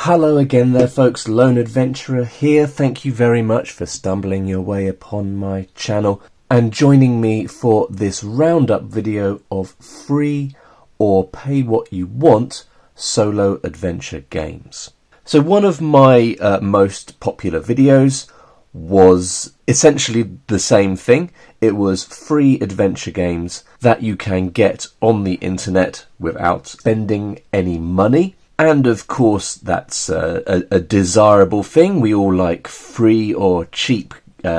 Hello again there folks, Lone Adventurer here. Thank you very much for stumbling your way upon my channel and joining me for this roundup video of free or pay what you want solo adventure games. So one of my most popular videos was essentially the same thing. It was free adventure games that you can get on the internet without spending any money. And of course, that's a desirable thing. We all like free or cheap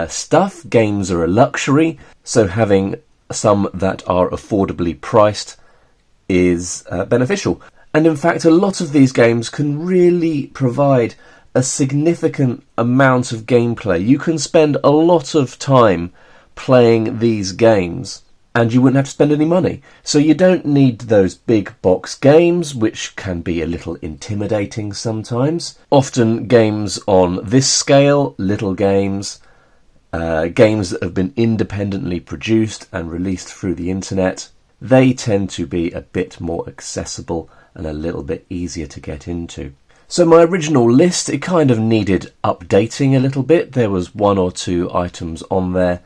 stuff. Games are a luxury, so having some that are affordably priced is beneficial. And in fact, a lot of these games can really provide a significant amount of gameplay. You can spend a lot of time playing these games and you wouldn't have to spend any money. So you don't need those big box games, which can be a little intimidating sometimes. Often games on this scale, little games, games that have been independently produced and released through the internet, they tend to be a bit more accessible and a little bit easier to get into. So my original list, it kind of needed updating a little bit. There was one or two items on there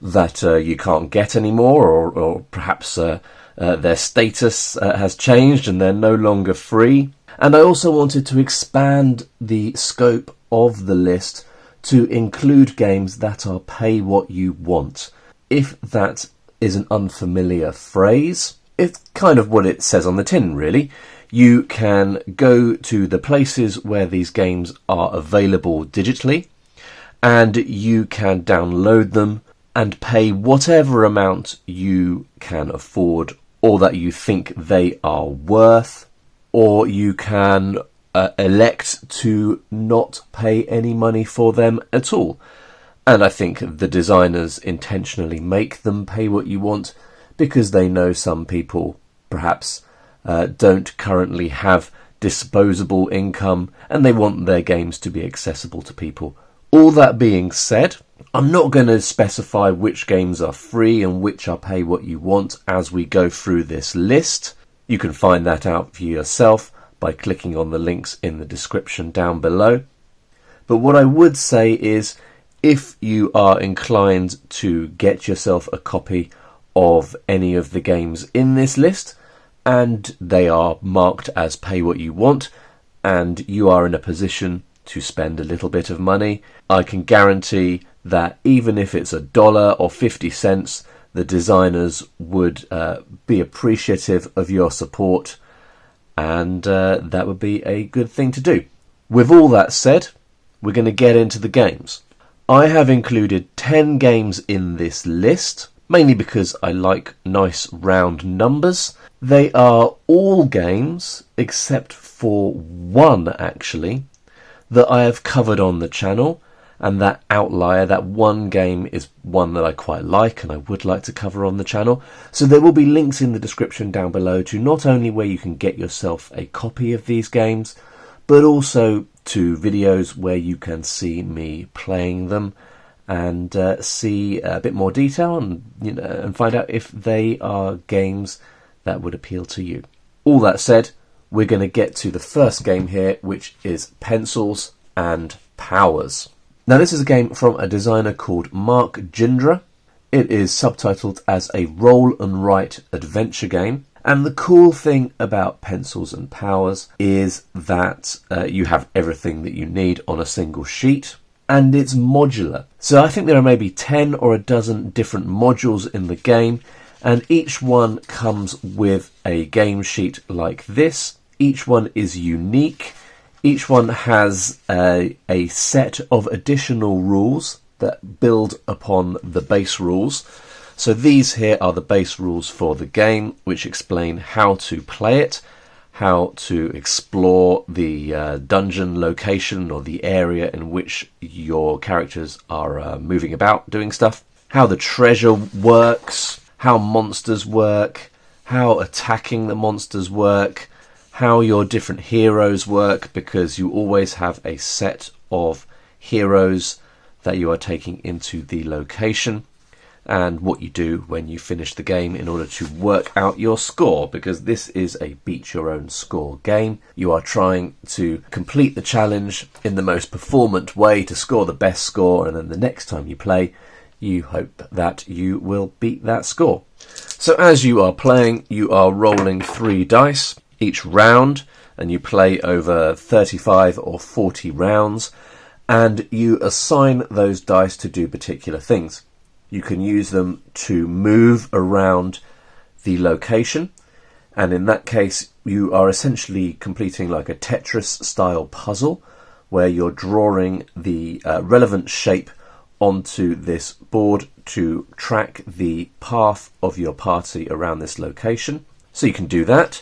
that you can't get anymore, or perhaps their status has changed and they're no longer free. And I also wanted to expand the scope of the list to include games that are pay what you want. If that is an unfamiliar phrase, it's kind of what it says on the tin, really. You can go to the places where these games are available digitally, and you can download them and pay whatever amount you can afford or that you think they are worth, or you can elect to not pay any money for them at all. And I think the designers intentionally make them pay what you want because they know some people perhaps don't currently have disposable income and they want their games to be accessible to people. All that being said, I'm not going to specify which games are free and which are pay what you want as we go through this list. You can find that out for yourself by clicking on the links in the description down below. But what I would say is, if you are inclined to get yourself a copy of any of the games in this list and they are marked as pay what you want and you are in a position to spend a little bit of money, I can guarantee that even if it's $1 or 50 cents, the designers would be appreciative of your support, and that would be a good thing to do. With all that said, we're going to get into the games. I have included 10 games in this list, mainly because I like nice round numbers. They are all games, except for one actually, that I have covered on the channel, and that outlier, that one game, is one that I quite like and I would like to cover on the channel. So there will be links in the description down below to not only where you can get yourself a copy of these games, but also to videos where you can see me playing them and see a bit more detail and, and find out if they are games that would appeal to you. All that said, we're going to get to the first game here, which is Pencils and Powers. Now this is a game from a designer called Mark Jindra. It is subtitled as a roll and write adventure game. And the cool thing about Pencils and Powers is that you have everything that you need on a single sheet. And it's modular. So I think there are maybe 10 or a dozen different modules in the game. And each one comes with a game sheet like this. Each one is unique. Each one has a set of additional rules that build upon the base rules. So these here are the base rules for the game, which explain how to play it, how to explore the dungeon location or the area in which your characters are moving about doing stuff, how the treasure works, how monsters work, how attacking the monsters work, how your different heroes work, because you always have a set of heroes that you are taking into the location. and what you do when you finish the game in order to work out your score, because this is a beat your own score game. You are trying to complete the challenge in the most performant way to score the best score, and then the next time you play, you hope that you will beat that score. So as you are playing, you are rolling 3 dice each round, and you play over 35 or 40 rounds, and you assign those dice to do particular things. You can use them to move around the location, and in that case you are essentially completing like a Tetris style puzzle where you're drawing the relevant shape onto this board to track the path of your party around this location. So you can do that.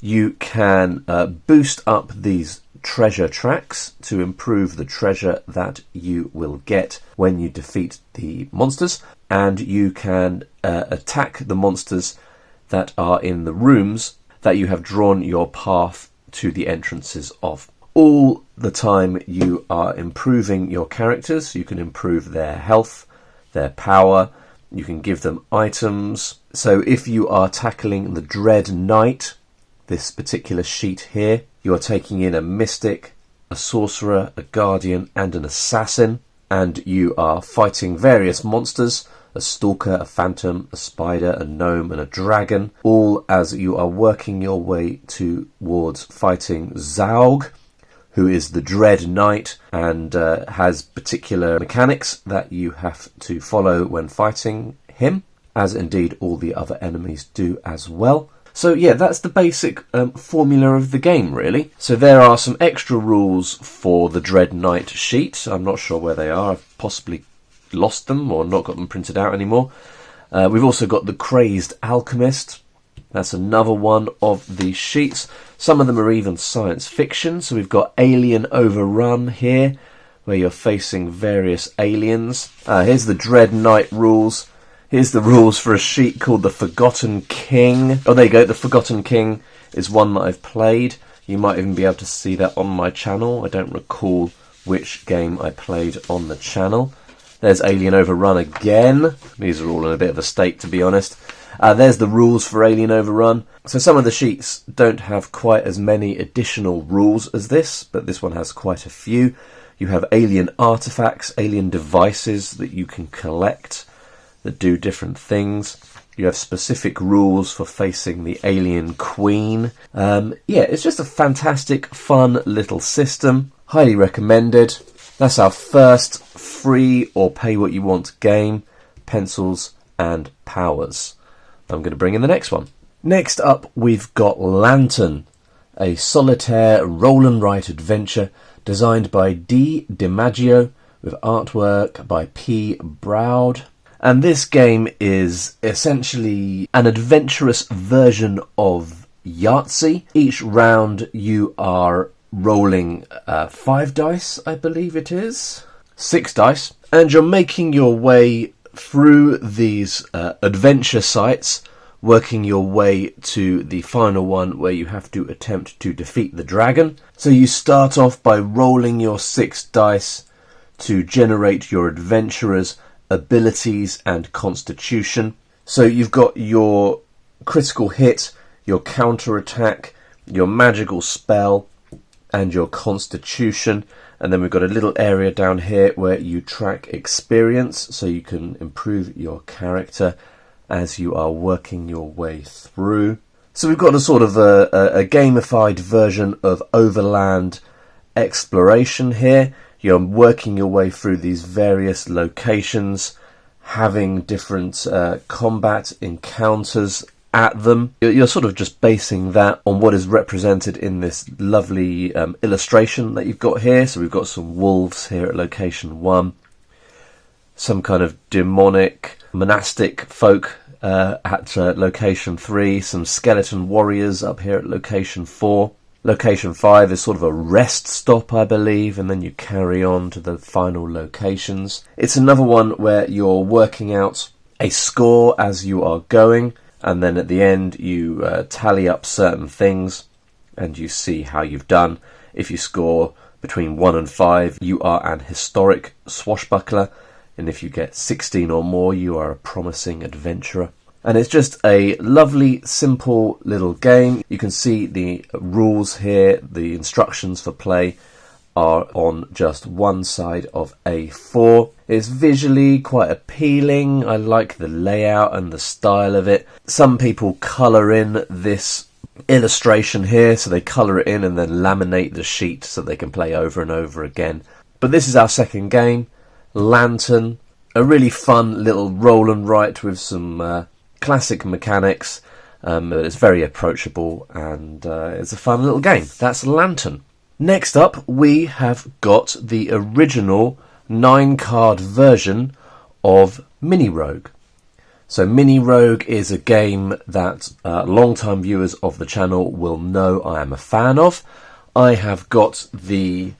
You can boost up these treasure tracks to improve the treasure that you will get when you defeat the monsters, and you can attack the monsters that are in the rooms that you have drawn your path to the entrances of. All the time you are improving your characters. You can improve their health, their power, you can give them items. So if you are tackling the Dread Knight, this particular sheet here, you are taking in a mystic, a sorcerer, a guardian and an assassin, and you are fighting various monsters, a stalker, a phantom, a spider, a gnome and a dragon, all as you are working your way towards fighting Zaug, who is the Dread Knight and has particular mechanics that you have to follow when fighting him, as indeed all the other enemies do as well. So yeah, that's the basic formula of the game, really. So there are some extra rules for the Dread Knight sheet. I'm not sure where they are. I've possibly lost them or not got them printed out anymore. We've also got the Crazed Alchemist. That's another one of the sheets. Some of them are even science fiction. So we've got Alien Overrun here, where you're facing various aliens. Here's the Dread Knight rules. Here's the rules for a sheet called the Forgotten King. Oh, there you go. The Forgotten King is one that I've played. You might even be able to see that on my channel. I don't recall which game I played on the channel. There's Alien Overrun again. These are all in a bit of a state, to be honest. There's the rules for Alien Overrun. So some of the sheets don't have quite as many additional rules as this, but this one has quite a few. You have alien artifacts, alien devices that you can collect that do different things. You have specific rules for facing the alien queen. Yeah, it's just a fantastic, fun little system. Highly recommended. That's our first free or pay what you want game, Pencils and Powers. I'm going to bring in the next one. Next up, we've got Lantern, a solitaire roll and write adventure designed by D. DiMaggio with artwork by P. Browd. And this game is essentially an adventurous version of Yahtzee. Each round you are rolling 5 dice, I believe it is. 6 dice. And you're making your way through these adventure sites, working your way to the final one where you have to attempt to defeat the dragon. So you start off by rolling your 6 dice to generate your adventurer's abilities and constitution. So you've got your critical hit, your counter attack, your magical spell and your constitution, and then we've got a little area down here where you track experience so you can improve your character as you are working your way through. So we've got a sort of a gamified version of overland exploration here. You're working your way through these various locations, having different combat encounters at them. You're sort of just basing that on what is represented in this lovely illustration that you've got here. So we've got some wolves here at location 1, some kind of demonic monastic folk at location 3, some skeleton warriors up here at location 4. Location 5 is sort of a rest stop, I believe, and then you carry on to the final locations. It's another one where you're working out a score as you are going, and then at the end you tally up certain things and you see how you've done. If you score between 1 and 5, you are an historic swashbuckler. and if you get 16 or more, you are a promising adventurer. And it's just a lovely, simple little game. You can see the rules here. The instructions for play are on just one side of A4. It's visually quite appealing. I like the layout and the style of it. Some people colour in this illustration here, so they colour it in and then laminate the sheet so they can play over and over again. But this is our second game, Lantern. A really fun little roll and write with some classic mechanics. It's very approachable, and it's a fun little game. That's Lantern. Next up, we have got the original 9-card version of Mini Rogue. So Mini Rogue is a game that long-time viewers of the channel will know I am a fan of. I have got the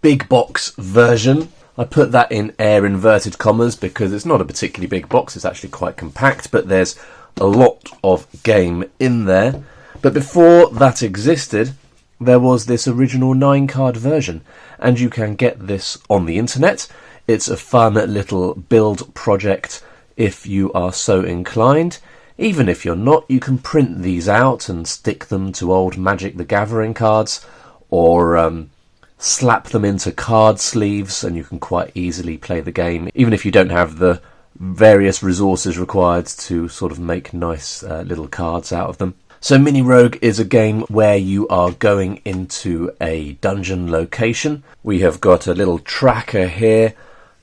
big box version. I put that in air inverted commas because it's not a particularly big box. It's actually quite compact, but there's a lot of game in there. But before that existed, there was this original 9-card version, and you can get this on the internet. It's a fun little build project if you are so inclined. Even if you're not, you can print these out and stick them to old Magic the Gathering cards, or slap them into card sleeves, and you can quite easily play the game, even if you don't have the various resources required to sort of make nice little cards out of them. So Mini Rogue is a game where you are going into a dungeon location. We have got a little tracker here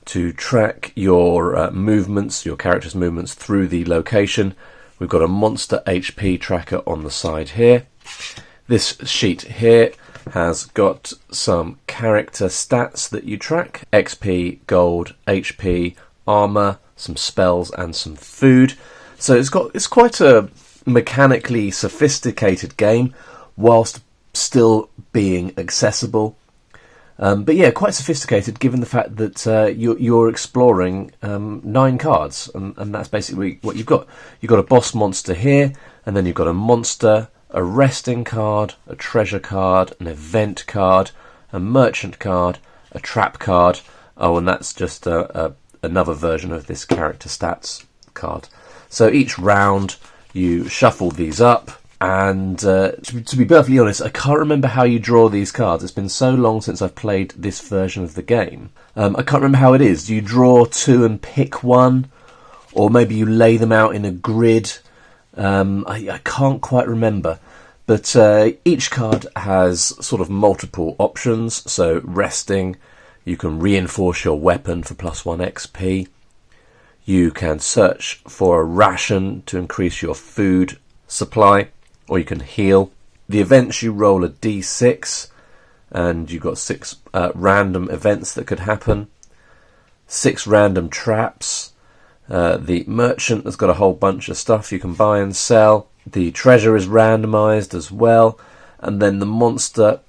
to track your movements, your character's movements through the location. We've got a monster HP tracker on the side here. This sheet here has got some character stats that you track: XP, gold, HP, armor, some spells, and some food. So it's quite a mechanically sophisticated game whilst still being accessible. But yeah, quite sophisticated given the fact that you're exploring 9 cards, and that's basically what you've got. You've got a boss monster here, and then you've got a monster, a resting card, a treasure card, an event card, a merchant card, a trap card. Oh, and that's just another version of this character stats card. So each round you shuffle these up, and to be perfectly honest, I can't remember how you draw these cards. It's been so long since I've played this version of the game. I can't remember how it is. Do you draw 2 and pick one? Or maybe you lay them out in a grid? I can't quite remember. But each card has sort of multiple options. So resting, you can reinforce your weapon for +1 XP. You can search for a ration to increase your food supply, or you can heal. The events, you roll a d6, and you've got 6 random events that could happen. 6 random traps. The merchant has got a whole bunch of stuff you can buy and sell. The treasure is randomised as well, and then the monster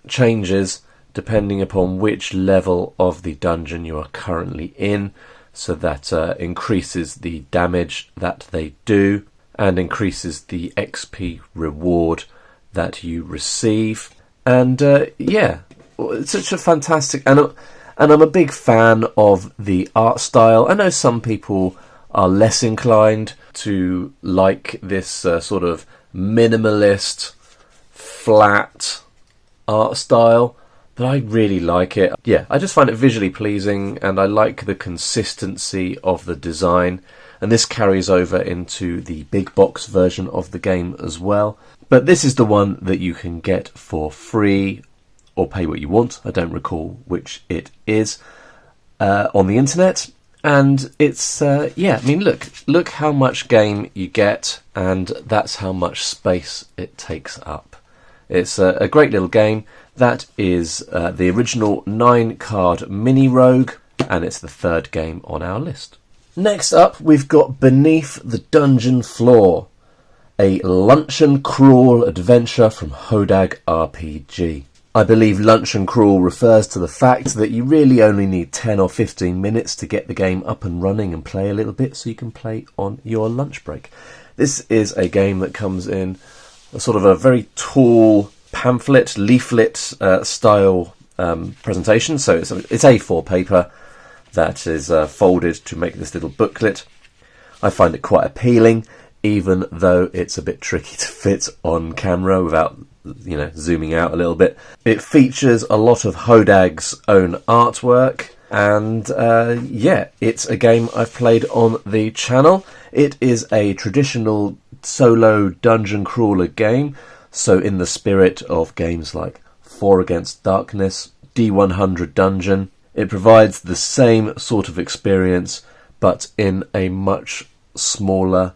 changes depending upon which level of the dungeon you are currently in. So that increases the damage that they do and increases the XP reward that you receive. And yeah, it's such a fantastic... And I'm a big fan of the art style. I know some people are less inclined to like this sort of minimalist, flat art style, but I really like it. Yeah, I just find it visually pleasing, and I like the consistency of the design. And this carries over into the big box version of the game as well. But this is the one that you can get for free or pay what you want. I don't recall which it is, on the internet. And it's, yeah, I mean, look how much game you get, and that's how much space it takes up. It's a great little game. That is the original 9-card Mini Rogue, and it's the 3rd game on our list. Next up, we've got Beneath the Dungeon Floor, a luncheon crawl adventure from Hodag RPG. I believe luncheon crawl refers to the fact that you really only need 10 or 15 minutes to get the game up and running and play a little bit, so you can play on your lunch break. This is a game that comes in a sort of a very tall pamphlet, leaflet style presentation. So it's A4 paper, that is folded to make this little booklet. I find it quite appealing, even though it's a bit tricky to fit on camera without, zooming out a little bit. It features a lot of Hodag's own artwork, and it's a game I've played on the channel. It is a traditional solo dungeon crawler game, so in the spirit of games like 4 Against Darkness, D100 Dungeon, it provides the same sort of experience, but in a much smaller,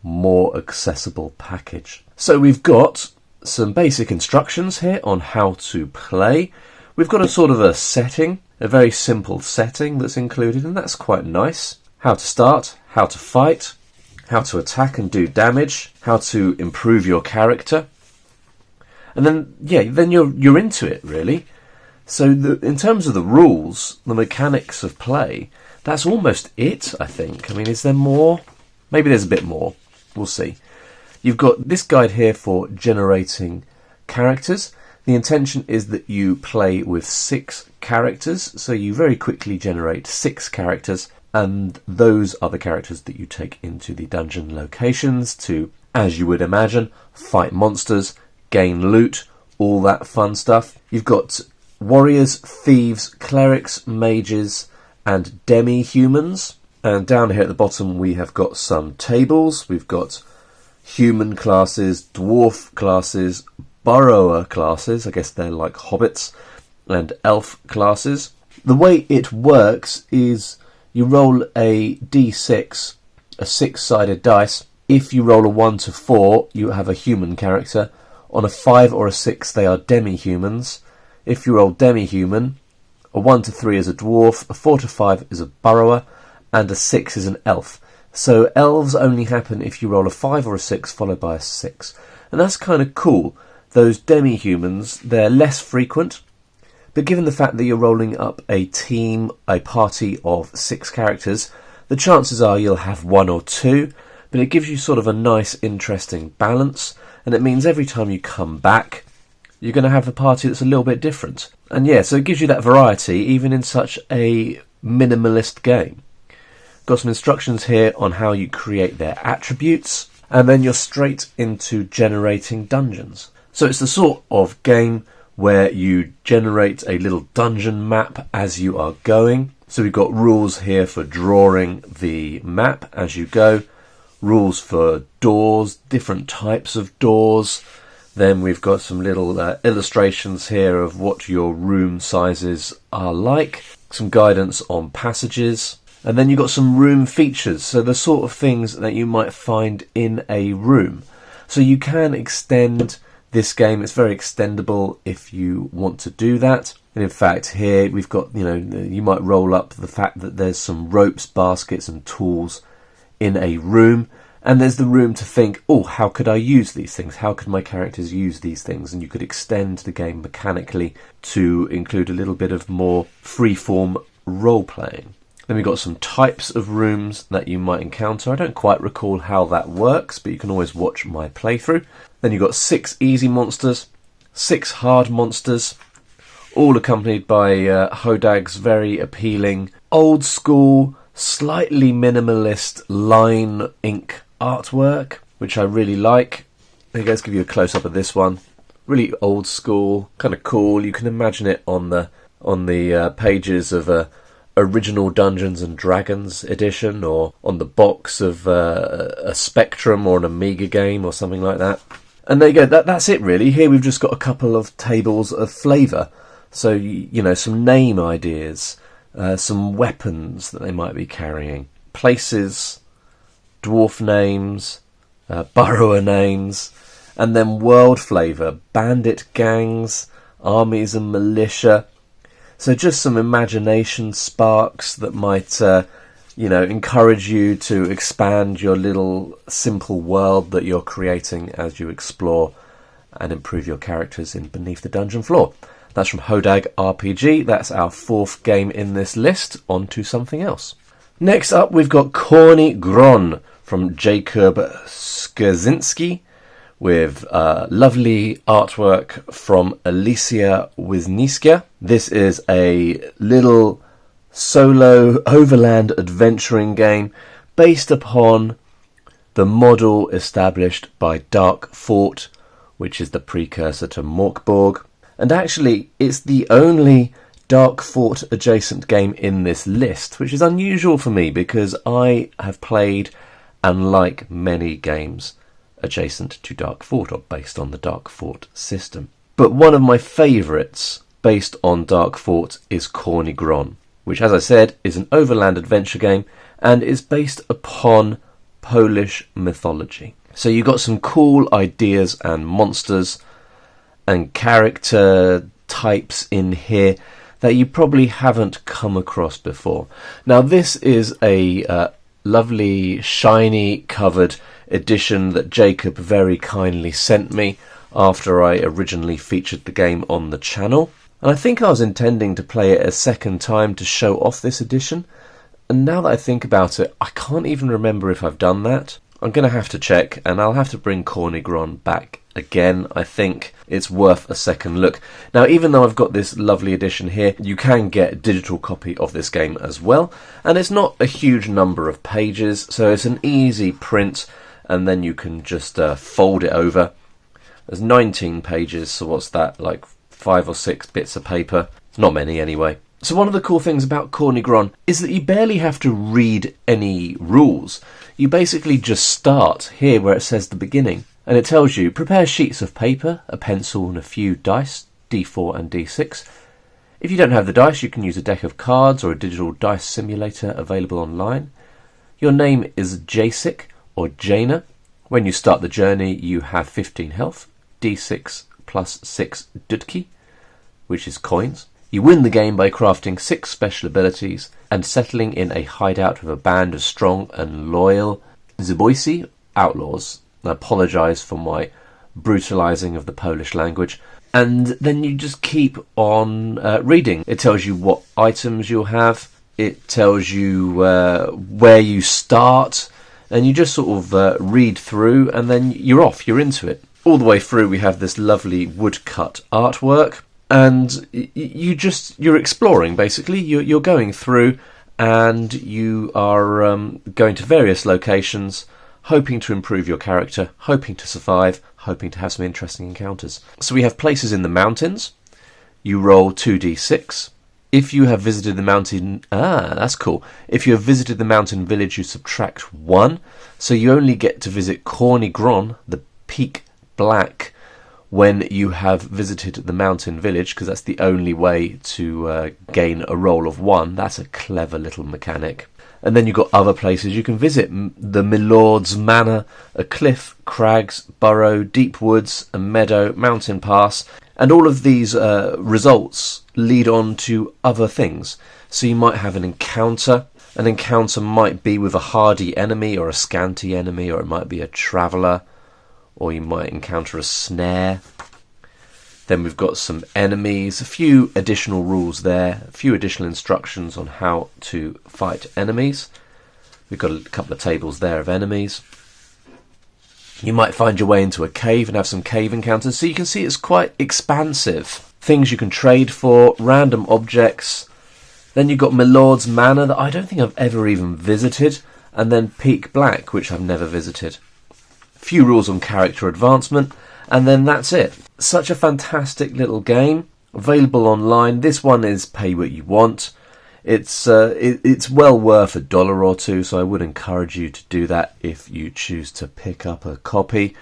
more accessible package. So we've got some basic instructions here on how to play. We've got a sort of a setting, a very simple setting that's included, and that's quite nice. How to start, how to fight, how to attack and do damage, how to improve your character. And then you're into it, really. So in terms of the rules, the mechanics of play, that's almost it, I think. I mean, is there more? Maybe there's a bit more. We'll see. You've got this guide here for generating characters. The intention is that you play with 6 characters, so you very quickly generate 6 characters, and those are the characters that you take into the dungeon locations to, as you would imagine, fight monsters, gain loot, all that fun stuff. You've got warriors, thieves, clerics, mages, and demi-humans. And down here at the bottom we have got some tables. We've got human classes, dwarf classes, burrower classes, I guess they're like hobbits, and elf classes. The way it works is you roll a d6, a 6-sided dice. If you roll a 1 to 4, you have a human character. On a 5 or a 6, they are demi-humans. If you roll demi-human, a 1 to 3 is a dwarf, a 4 to 5 is a burrower, and a 6 is an elf. So elves only happen if you roll a 5 or a 6 followed by a 6. And that's kind of cool. Those demi-humans, they're less frequent, but given the fact that you're rolling up a team, a party of 6 characters, the chances are you'll have 1 or 2, but it gives you sort of a nice, interesting balance, and it means every time you come back, you're going to have a party that's a little bit different. And so it gives you that variety, even in such a minimalist game. Got some instructions here on how you create their attributes, and then you're straight into generating dungeons. So it's the sort of game where you generate a little dungeon map as you are going. So we've got rules here for drawing the map as you go, rules for doors, different types of doors. Then we've got some little illustrations here of what your room sizes are like, some guidance on passages. And then you've got some room features, so the sort of things that you might find in a room. So you can extend this game. It's very extendable if you want to do that. And in fact, here we've got, you might roll up the fact that there's some ropes, baskets and tools in a room. And there's the room to think, how could I use these things? How could my characters use these things? And you could extend the game mechanically to include a little bit of more free-form role-playing. Then we've got some types of rooms that you might encounter. I don't quite recall how that works, but you can always watch my playthrough. Then you've got 6 easy monsters, 6 hard monsters, all accompanied by Hodag's very appealing, old school, slightly minimalist line ink artwork, which I really like. There you go, let's give you a close-up of this one. Really old school, kind of cool. You can imagine it on the pages of a original Dungeons and Dragons edition, or on the box of a Spectrum or an Amiga game or something like that. And there you go, that's it really. Here we've just got a couple of tables of flavour. So, some name ideas, some weapons that they might be carrying, places, dwarf names, burrower names, and then world flavour, bandit gangs, armies and militia. So just some imagination sparks that might, encourage you to expand your little simple world that you're creating as you explore and improve your characters in Beneath the Dungeon Floor. That's from Hodag RPG. That's our 4th game in this list. On to something else. Next up, we've got Corny Gron from Jacob Skrzynski, with lovely artwork from Alicia Wisniewska. This is a little solo overland adventuring game based upon the model established by Dark Fort, which is the precursor to Morkborg. And actually, it's the only Dark Fort adjacent game in this list, which is unusual for me because I have played and like many games adjacent to Dark Fort or based on the Dark Fort system. But one of my favourites based on Dark Fort is Corny Gron, which, as I said, is an overland adventure game and is based upon Polish mythology. So you've got some cool ideas and monsters and character types in here that you probably haven't come across before. Now, this is a lovely shiny covered edition that Jacob very kindly sent me after I originally featured the game on the channel. And I think I was intending to play it a second time to show off this edition. And now that I think about it, I can't even remember if I've done that. I'm going to have to check, and I'll have to bring Corny Gron back again. I think it's worth a second look. Now, even though I've got this lovely edition here, you can get a digital copy of this game as well. And it's not a huge number of pages, so it's an easy print, and then you can just fold it over. There's 19 pages, so what's that, like 5 or 6 bits of paper? Not many anyway. So one of the cool things about Corny Gron is that you barely have to read any rules. You basically just start here where it says the beginning, and it tells you prepare sheets of paper, a pencil and a few dice, D4 and D6. If you don't have the dice, you can use a deck of cards or a digital dice simulator available online. Your name is Jacek or Jaina. When you start the journey, you have 15 health, D6 plus 6 dutki, which is coins. You win the game by crafting 6 special abilities and settling in a hideout with a band of strong and loyal Zabojcy, outlaws. I apologise for my brutalising of the Polish language. And then you just keep on reading. It tells you what items you'll have. It tells you where you start. And you just sort of read through, and then you're off, you're into it. All the way through we have this lovely woodcut artwork. And you're exploring, basically. You're going through, and you are going to various locations, hoping to improve your character, hoping to survive, hoping to have some interesting encounters. So we have places in the mountains. You roll 2d6. If you have visited the mountain... that's cool. If you have visited the mountain village, you subtract 1. So you only get to visit Corny Gron, the Peak Black, when you have visited the mountain village, because that's the only way to gain a roll of 1. That's a clever little mechanic. And then you've got other places you can visit. The Milord's Manor, a cliff, crags, burrow, deep woods, a meadow, mountain pass. And all of these results lead on to other things. So you might have an encounter. An encounter might be with a hardy enemy or a scanty enemy, or it might be a traveller. Or you might encounter a snare. Then we've got some enemies, a few additional rules there, a few additional instructions on how to fight enemies. We've got a couple of tables there of enemies. You might find your way into a cave and have some cave encounters, so you can see it's quite expansive. Things you can trade for, random objects. Then you've got Milord's Manor that I don't think I've ever even visited, and then Peak Black, which I've never visited. Few rules on character advancement, and then that's it. Such a fantastic little game, available online. This one is pay what you want. It's well worth $1 or $2, so I would encourage you to do that if you choose to pick up a copy.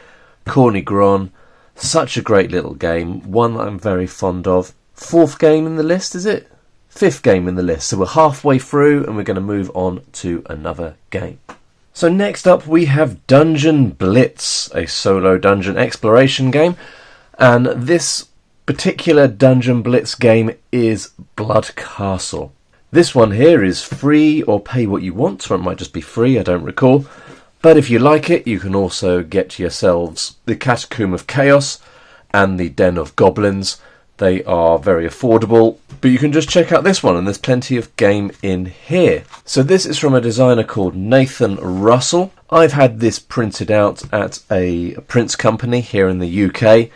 Corny Gron, such a great little game, one that I'm very fond of. 4th game in the list, is it? 5th game in the list, so we're halfway through and we're going to move on to another game. So next up we have Dungeon Blitz, a solo dungeon exploration game, and this particular Dungeon Blitz game is Blood Castle. This one here is free or pay what you want, or it might just be free, I don't recall. But if you like it, you can also get yourselves the Catacomb of Chaos and the Den of Goblins. They are very affordable, but you can just check out this one, and there's plenty of game in here. So this is from a designer called Nathan Russell. I've had this printed out at a prints company here in the UK,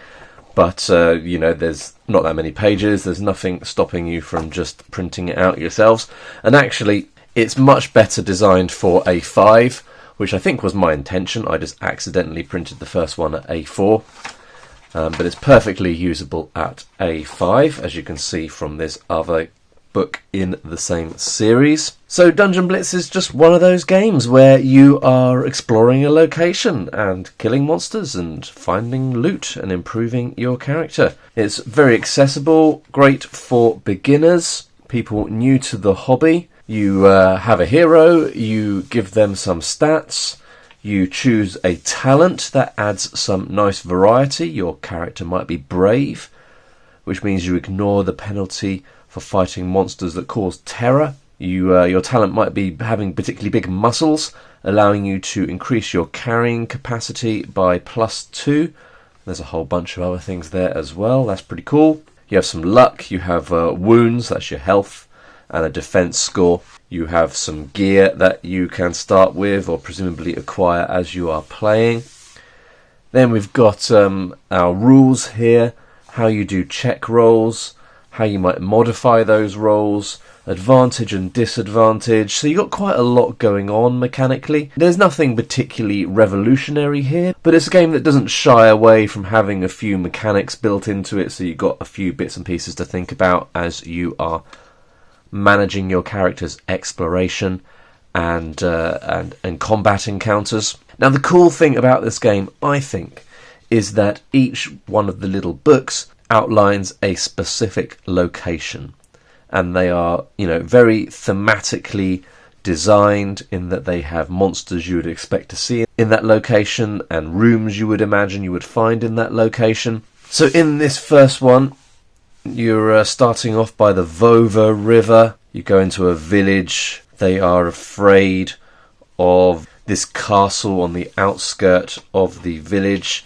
But, you know, there's not that many pages. There's nothing stopping you from just printing it out yourselves. And actually, it's much better designed for A5, which I think was my intention. I just accidentally printed the first one at A4. But it's perfectly usable at A5, as you can see from this other book in the same series. So Dungeon Blitz is just one of those games where you are exploring a location and killing monsters and finding loot and improving your character. It's very accessible, great for beginners, people new to the hobby. You have a hero, you give them some stats, you choose a talent that adds some nice variety. Your character might be brave, which means you ignore the penalty for fighting monsters that cause terror. Your talent might be having particularly big muscles, allowing you to increase your carrying capacity by +2. There's a whole bunch of other things there as well. That's pretty cool. You have some luck. You have wounds, that's your health, and a defense score. You have some gear that you can start with or presumably acquire as you are playing. Then we've got our rules here, how you do check rolls, how you might modify those rolls, advantage and disadvantage. So you've got quite a lot going on mechanically. There's nothing particularly revolutionary here, but it's a game that doesn't shy away from having a few mechanics built into it, so you've got a few bits and pieces to think about as you are managing your character's exploration and combat encounters. Now the cool thing about this game, I think, is that each one of the little books outlines a specific location, and they are, you know, very thematically designed in that they have monsters you would expect to see in that location and rooms you would imagine you would find in that location. So in this first one, you're starting off by the Vova River. You go into a village. They are afraid of this castle on the outskirt of the village,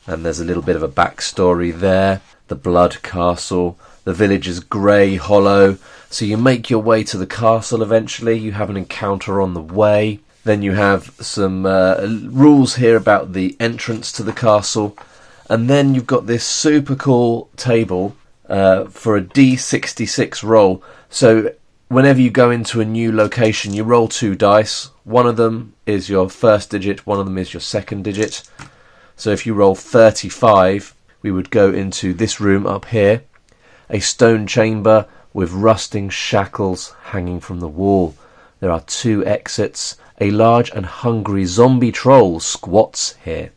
and there's a little bit of a backstory there. The Blood Castle. The village is grey hollow, so you make your way to the castle eventually. You have an encounter on the way. Then you have some rules here about the entrance to the castle, and then you've got this super cool table for a D66 roll. So whenever you go into a new location, you roll 2 dice. One of them is your first digit, one of them is your second digit. So if you roll 35, we would go into this room up here, a stone chamber with rusting shackles hanging from the wall. There are 2 exits. A large and hungry zombie troll squats here.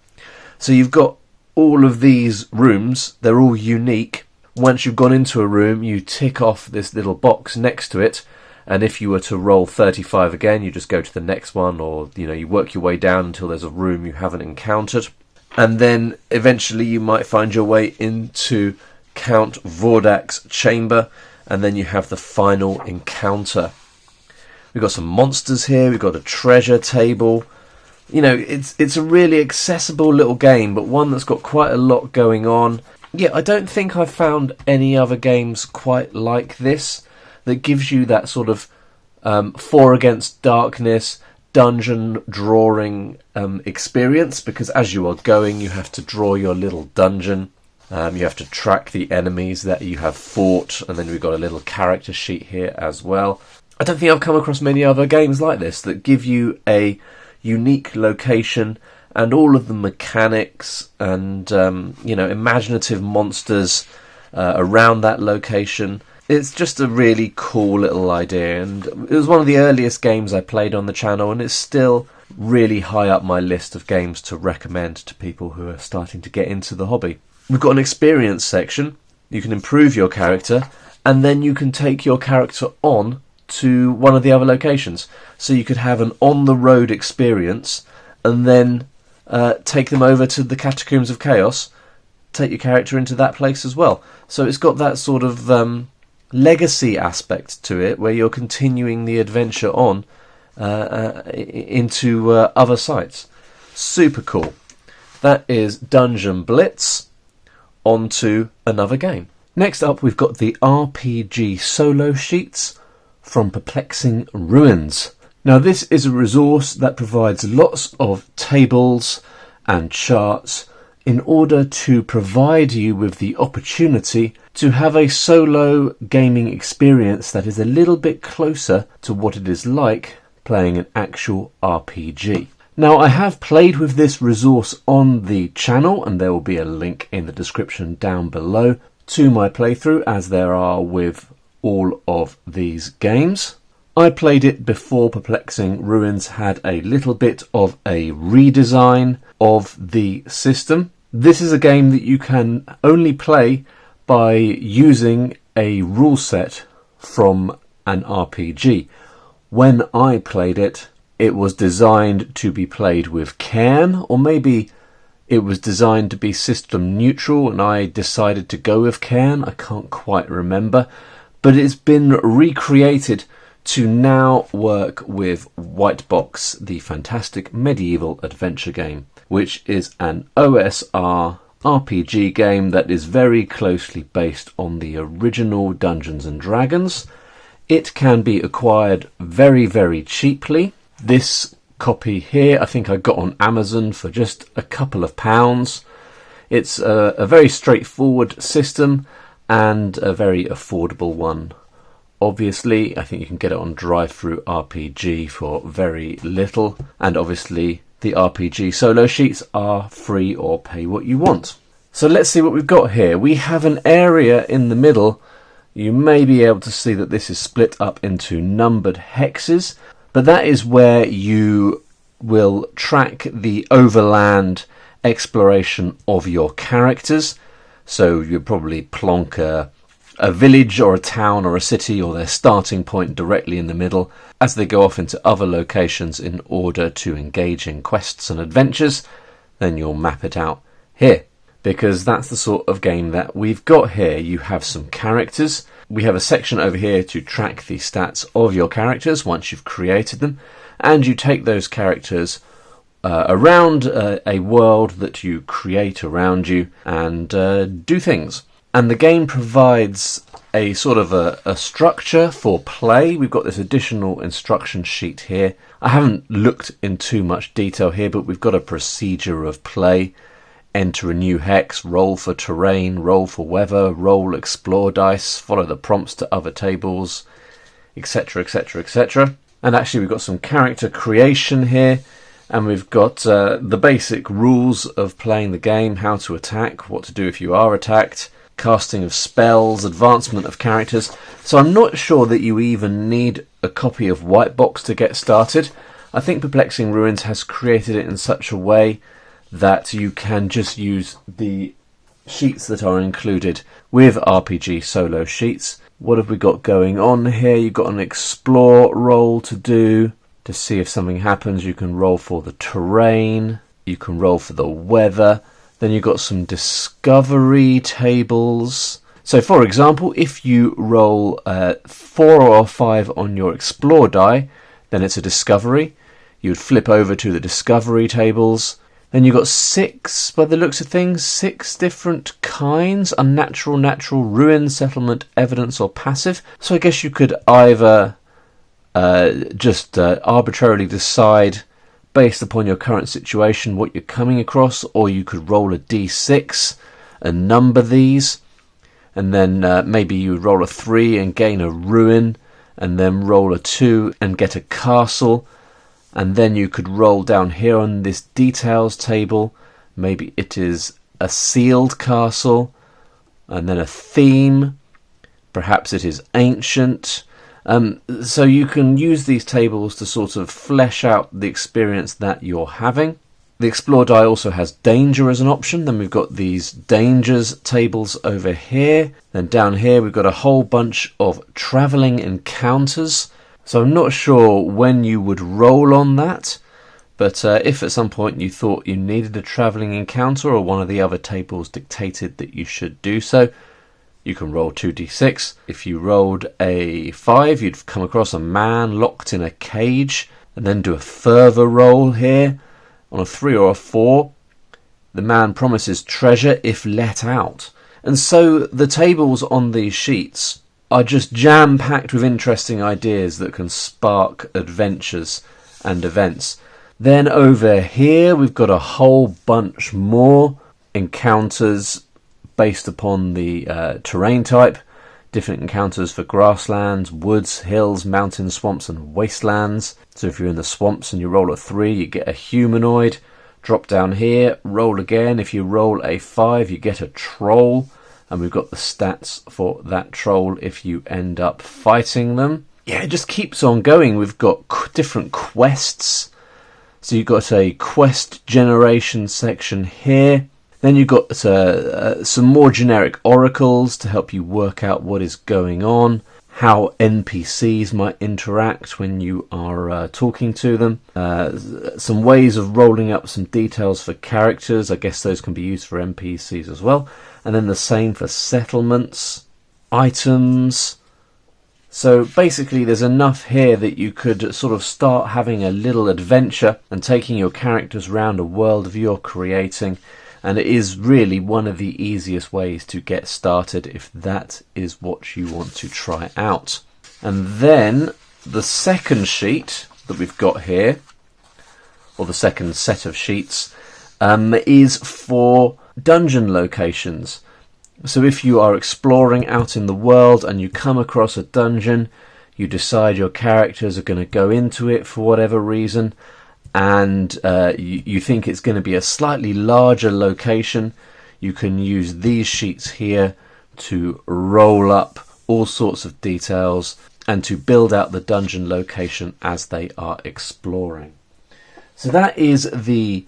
So you've got all of these rooms. They're all unique. Once you've gone into a room, you tick off this little box next to it, and if you were to roll 35 again, you just go to the next one, or you work your way down until there's a room you haven't encountered. And then eventually you might find your way into Count Vordak's chamber, and then you have the final encounter. We've got some monsters here, we've got a treasure table. It's a really accessible little game, but one that's got quite a lot going on. Yeah, I don't think I've found any other games quite like this, that gives you that sort of 4 Against Darkness dungeon drawing experience, because as you are going, you have to draw your little dungeon. You have to track the enemies that you have fought, and then we've got a little character sheet here as well. I don't think I've come across many other games like this that give you a unique location and all of the mechanics and imaginative monsters around that location. It's just a really cool little idea, and it was one of the earliest games I played on the channel, and it's still really high up my list of games to recommend to people who are starting to get into the hobby. We've got an experience section. You can improve your character, and then you can take your character on to one of the other locations. So you could have an on-the-road experience, and then take them over to the Catacombs of Chaos, take your character into that place as well. So it's got that sort of legacy aspect to it, where you're continuing the adventure on into other sites. Super cool. That is Dungeon Blitz. On to another game. Next up, we've got the RPG solo sheets from Perplexing Ruins. Now, this is a resource that provides lots of tables and charts in order to provide you with the opportunity to have a solo gaming experience that is a little bit closer to what it is like playing an actual RPG. Now, I have played with this resource on the channel, and there will be a link in the description down below to my playthrough, as there are with all of these games. I played it before Perplexing Ruins had a little bit of a redesign of the system. This is a game that you can only play by using a rule set from an RPG. When I played it, it was designed to be played with Cairn, or maybe it was designed to be system neutral and I decided to go with Cairn. I can't quite remember, but it's been recreated to now work with White Box, the fantastic medieval adventure game, which is an OSR RPG game that is very closely based on the original Dungeons and Dragons. It can be acquired very, very cheaply. This copy here, I think I got on Amazon for just a couple of pounds. It's a very straightforward system and a very affordable one. Obviously, I think you can get it on Drive-Thru RPG for very little, and obviously the RPG solo sheets are free or pay what you want. So let's see what we've got here. We have an area in the middle. You may be able to see that this is split up into numbered hexes, but that is where you will track the overland exploration of your characters. So you'll probably plonk a village or a town or a city or their starting point directly in the middle as they go off into other locations in order to engage in quests and adventures. Then you'll map it out here, because that's the sort of game that we've got here. You have some characters. We have a section over here to track the stats of your characters once you've created them, and you take those characters around a world that you create around you and do things. And the game provides a sort of a structure for play. We've got this additional instruction sheet here. I haven't looked in too much detail here, but we've got a procedure of play. Enter a new hex, roll for terrain, roll for weather, roll explore dice, follow the prompts to other tables, etc, etc, etc. And actually we've got some character creation here, and we've got the basic rules of playing the game, how to attack, what to do if you are attacked, casting of spells, advancement of characters. So I'm not sure that you even need a copy of White Box to get started. I think Perplexing Ruins has created it in such a way that you can just use the sheets that are included with RPG solo sheets. What have we got going on here? You've got an explore roll to do to see if something happens. You can roll for the terrain, you can roll for the weather. Then you've got some discovery tables. So for example, if you roll 4 or 5 on your explore die, then it's a discovery. You'd flip over to the discovery tables. Then you've got 6, by the looks of things, 6 different kinds: unnatural, natural, ruin, settlement, evidence, or passive. So I guess you could either just arbitrarily decide based upon your current situation what you're coming across, or you could roll a d6 and number these, and then maybe you roll a 3 and gain a ruin, and then roll a 2 and get a castle. And then you could roll down here on this details table. Maybe it is a sealed castle, and then a theme. Perhaps it is ancient. So you can use these tables to sort of flesh out the experience that you're having. The explore die also has danger as an option. Then we've got these dangers tables over here. Then down here we've got a whole bunch of travelling encounters. So I'm not sure when you would roll on that, but if at some point you thought you needed a travelling encounter, or one of the other tables dictated that you should do so, you can roll 2d6. If you rolled a 5, you'd come across a man locked in a cage, and then do a further roll here. On a 3 or a 4, the man promises treasure if let out. And so the tables on these sheets are just jam-packed with interesting ideas that can spark adventures and events. Then over here we've got a whole bunch more encounters based upon the terrain type. Different encounters for grasslands, woods, hills, mountains, swamps and wastelands. So if you're in the swamps and you roll a 3, you get a humanoid. Drop down here, roll again. If you roll a 5, you get a troll. And we've got the stats for that troll if you end up fighting them. Yeah, it just keeps on going. We've got different quests. So you've got a quest generation section here. Then you've got some more generic oracles to help you work out what is going on, how NPCs might interact when you are talking to them, some ways of rolling up some details for characters. I guess those can be used for NPCs as well. And then the same for settlements, items. So basically there's enough here that you could sort of start having a little adventure and taking your characters around a world of your creating. And it is really one of the easiest ways to get started if that is what you want to try out. And then the second sheet that we've got here, or the second set of sheets, is for dungeon locations. So if you are exploring out in the world and you come across a dungeon, you decide your characters are going to go into it for whatever reason, and you think it's going to be a slightly larger location, you can use these sheets here to roll up all sorts of details and to build out the dungeon location as they are exploring. So that is the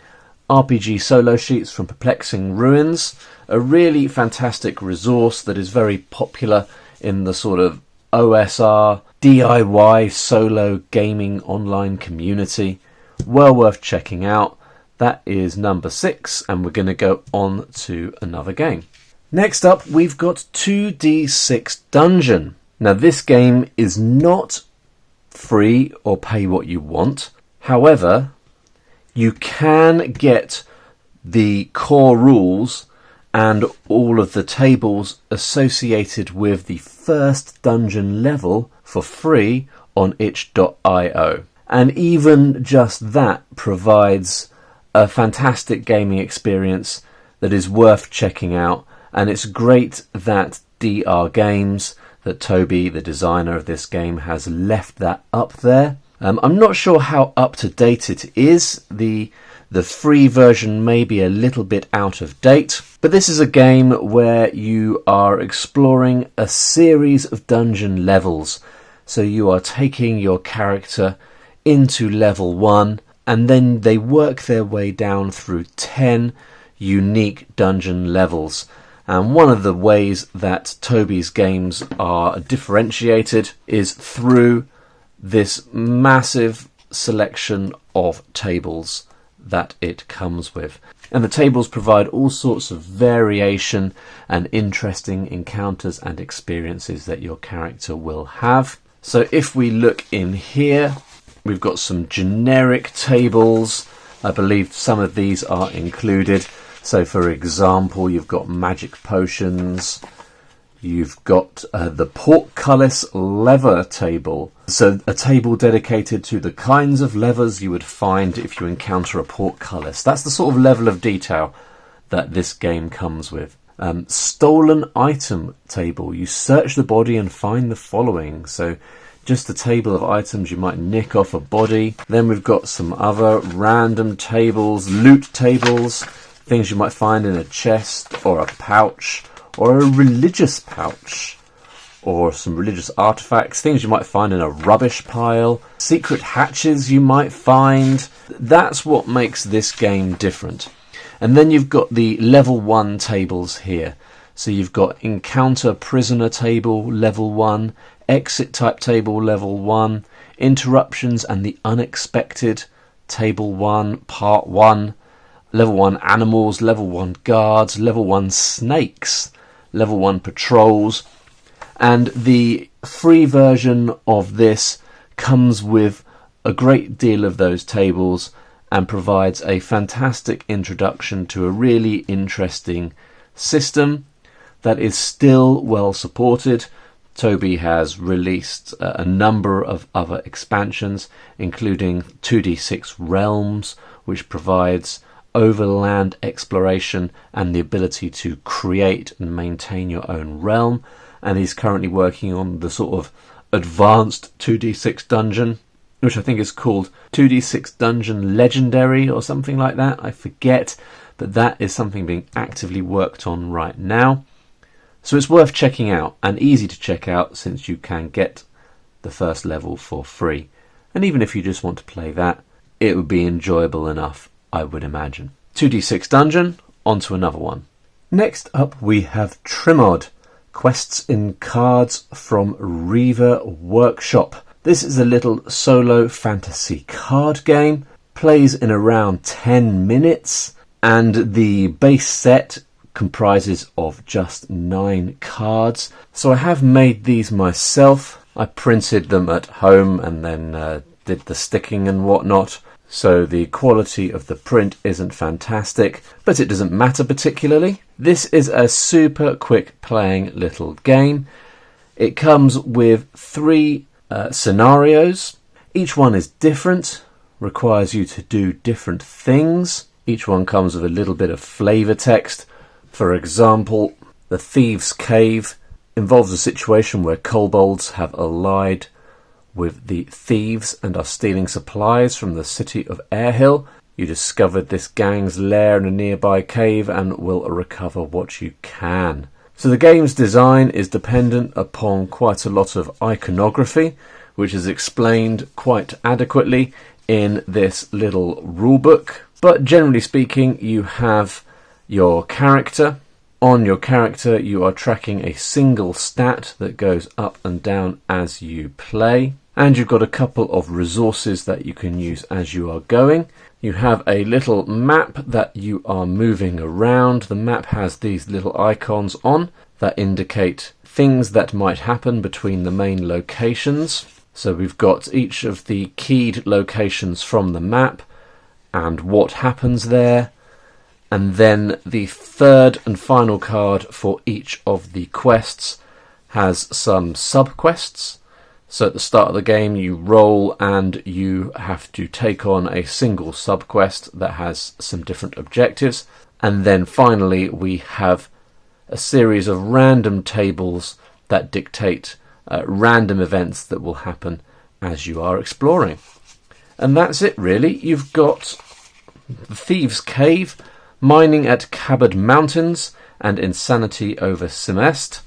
RPG solo sheets from Perplexing Ruins, a really fantastic resource that is very popular in the sort of OSR, DIY solo gaming online community. Well worth checking out. That is number 6, and we're going to go on to another game. Next up, we've got 2D6 Dungeon. Now this game is not free or pay what you want. However, you can get the core rules and all of the tables associated with the first dungeon level for free on itch.io. And even just that provides a fantastic gaming experience that is worth checking out. And it's great that DR Games, that Toby, the designer of this game, has left that up there. I'm not sure how up to date it is. The free version may be a little bit out of date, but this is a game where you are exploring a series of dungeon levels. So you are taking your character into level 1, and then they work their way down through 10 unique dungeon levels. And one of the ways that Toby's games are differentiated is through this massive selection of tables that it comes with. And the tables provide all sorts of variation and interesting encounters and experiences that your character will have. So if we look in here, we've got some generic tables. I believe some of these are included. So for example, you've got magic potions. You've got the portcullis lever table. So a table dedicated to the kinds of levers you would find if you encounter a portcullis. That's the sort of level of detail that this game comes with. Stolen item table. You search the body and find the following. So just a table of items you might nick off a body. Then we've got some other random tables, loot tables, things you might find in a chest or a pouch, or a religious pouch, or some religious artifacts, things you might find in a rubbish pile, secret hatches you might find. That's what makes this game different. And then you've got the level 1 tables here. So you've got encounter prisoner table level 1, exit type table level 1, interruptions and the unexpected table 1, part 1, level 1 animals, level 1 guards, level 1 snakes, level 1 patrols. And the free version of this comes with a great deal of those tables and provides a fantastic introduction to a really interesting system that is still well supported. Toby has released a number of other expansions, including 2D6 Realms, which provides overland exploration and the ability to create and maintain your own realm. And he's currently working on the sort of advanced 2d6 dungeon, which I think is called 2d6 Dungeon Legendary or something like that. I forget, but that is something being actively worked on right now. So it's worth checking out, and easy to check out since you can get the first level for free. And even if you just want to play that, it would be enjoyable enough, I would imagine. 2d6 Dungeon, on to another one. Next up we have Trimod, Quests in Cards from Reaver Workshop. This is a little solo fantasy card game, plays in around 10 minutes, and the base set comprises of just 9 cards. So I have made these myself. I printed them at home and then did the sticking and whatnot. So the quality of the print isn't fantastic, but it doesn't matter particularly. This is a super quick playing little game. It comes with 3 scenarios. Each one is different, requires you to do different things. Each one comes with a little bit of flavour text. For example, the Thieves' Cave involves a situation where kobolds have allied with the thieves and are stealing supplies from the city of Airhill. You discovered this gang's lair in a nearby cave and will recover what you can. So the game's design is dependent upon quite a lot of iconography, which is explained quite adequately in this little rulebook. But generally speaking, you have your character. On your character, you are tracking a single stat that goes up and down as you play. And you've got a couple of resources that you can use as you are going. You have a little map that you are moving around. The map has these little icons on that indicate things that might happen between the main locations. So we've got each of the keyed locations from the map and what happens there. And then the third and final card for each of the quests has some sub-quests. So at the start of the game you roll and you have to take on a single sub-quest that has some different objectives. And then finally we have a series of random tables that dictate random events that will happen as you are exploring. And that's it really. You've got the Thieves' Cave, Mining at Cabard Mountains, and Insanity over Semest.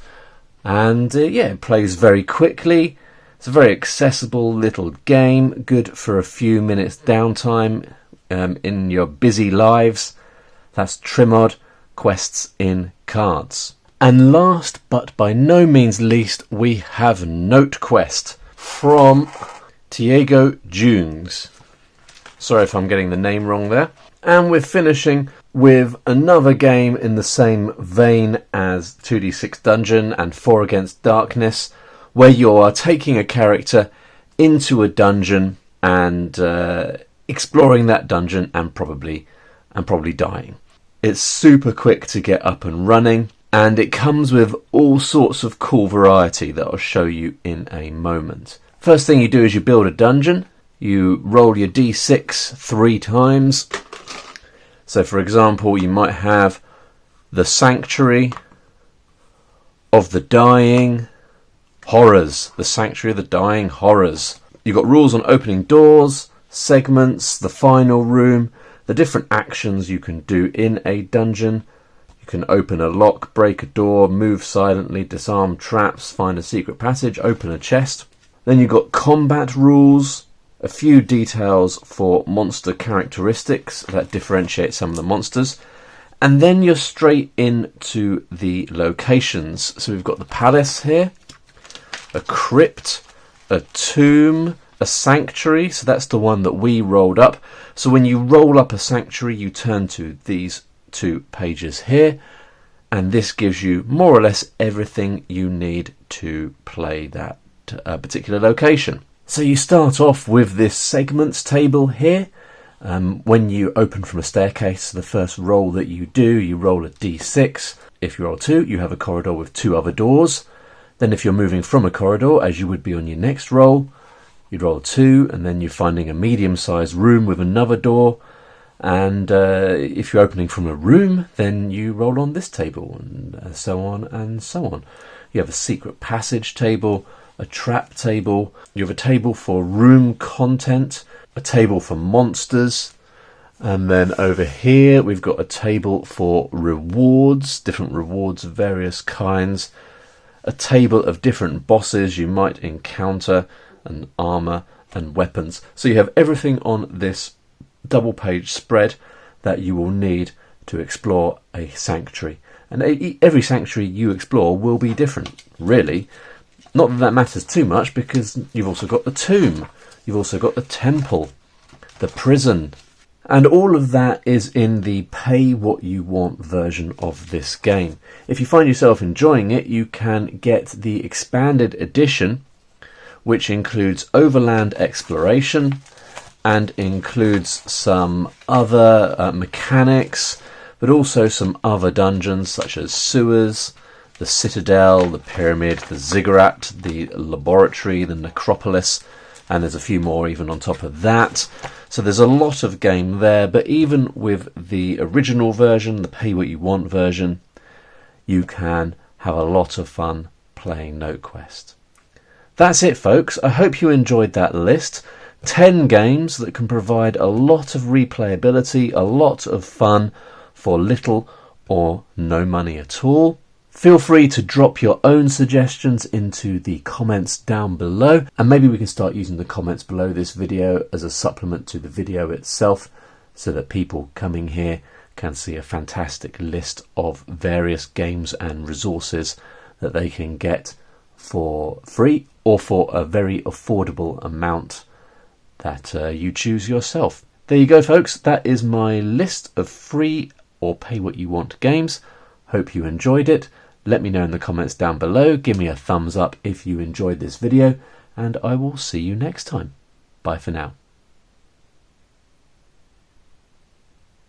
And it plays very quickly. It's a very accessible little game, good for a few minutes downtime in your busy lives. That's Trimod, Quests in Cards. And last but by no means least, we have NoteQuest from Diego Jungs. Sorry if I'm getting the name wrong there. And we're finishing with another game in the same vein as 2d6 Dungeon and 4 Against Darkness, where you are taking a character into a dungeon and exploring that dungeon and probably dying. It's super quick to get up and running, and it comes with all sorts of cool variety that I'll show you in a moment. First thing you do is you build a dungeon. You roll your d6 3 times. So for example, you might have the Sanctuary of the Dying Horrors. The Sanctuary of the Dying Horrors. You've got rules on opening doors, segments, the final room, the different actions you can do in a dungeon. You can open a lock, break a door, move silently, disarm traps, find a secret passage, open a chest. Then you've got combat rules, a few details for monster characteristics that differentiate some of the monsters. And then you're straight into the locations. So we've got the palace here, a crypt, a tomb, a sanctuary. So that's the one that we rolled up. So when you roll up a sanctuary, you turn to these 2 pages here. And this gives you more or less everything you need to play that particular location. So you start off with this segments table here. When you open from a staircase, the first roll that you do, you roll a d6. If you roll 2, you have a corridor with 2 other doors. Then if you're moving from a corridor, as you would be on your next roll, you'd roll 2, and then you're finding a medium-sized room with another door. And if you're opening from a room, then you roll on this table, and so on and so on. You have a secret passage table, a trap table, you have a table for room content, a table for monsters, and then over here we've got a table for rewards, different rewards of various kinds, a table of different bosses you might encounter, and armour and weapons. So you have everything on this double page spread that you will need to explore a sanctuary. And every sanctuary you explore will be different, really. Not that that matters too much, because you've also got the tomb, you've also got the temple, the prison, and all of that is in the pay what you want version of this game. If you find yourself enjoying it, you can get the expanded edition, which includes overland exploration and includes some other mechanics, but also some other dungeons such as sewers, the citadel, the pyramid, the ziggurat, the laboratory, the necropolis, and there's a few more even on top of that. So there's a lot of game there, but even with the original version, the pay what you want version, you can have a lot of fun playing NoteQuest. That's it, folks. I hope you enjoyed that list. 10 games that can provide a lot of replayability, a lot of fun for little or no money at all. Feel free to drop your own suggestions into the comments down below, and maybe we can start using the comments below this video as a supplement to the video itself, so that people coming here can see a fantastic list of various games and resources that they can get for free or for a very affordable amount that you choose yourself. There you go, folks. That is my list of free or pay what you want games. Hope you enjoyed it. Let me know in the comments down below. Give me a thumbs up if you enjoyed this video, and I will see you next time. Bye for now.